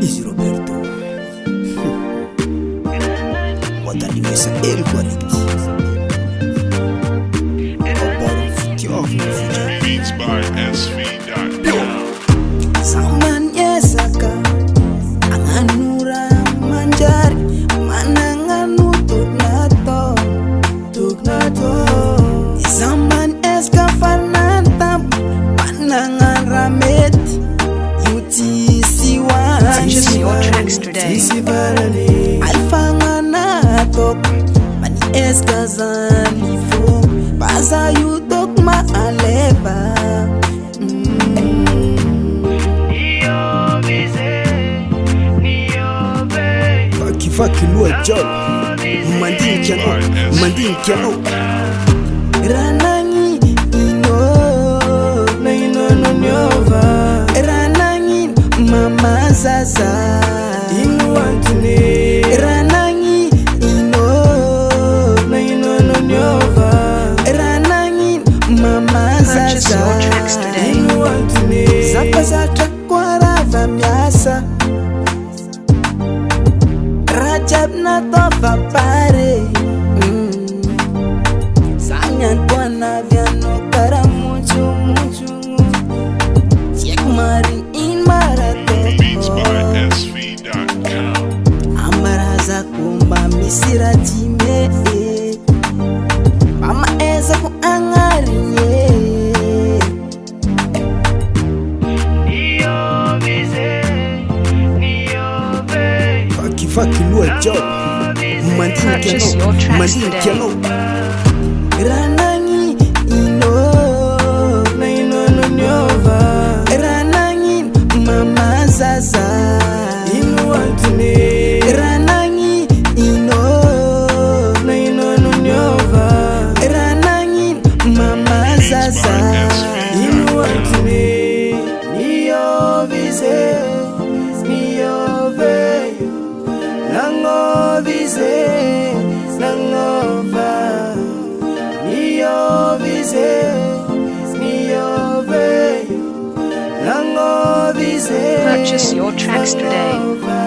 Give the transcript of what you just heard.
Easy Roberto wataniweza quality Beats by SV.com. Saman yesaka anganura manjari mananganu tuknato Zaman eska farnantam panangan ramet yuti siwan Purchase your tracks today. Alfangana tok mani eska zanifo Baza you tok ma aleva Faki lua job mandin kiano Ranangi ino na ino no nyova Ranangi mama zaza inu antune Ranangi ino na ino no nyova Ranangi mama Purchase zaza your tracks today. inu antune Zapa za takwara vamiasa Rajab na tofa pare Sanyan buana viano kara mucho Tiek maring in Beats by marato SV.com. Amaraza kumba misira time Mama eza ku angarinye Faki lua job Purchase your tracks today. Ranangi ino na ino no nyova Ranangi mama zaza inu antune Ranangi ino na ino no nyova Ranangi mama zaza inu antune Niyo vize niyo veyo Nango vize nangova Niyo vize niyo veyo Nango vize Purchase your tracks today. nangova.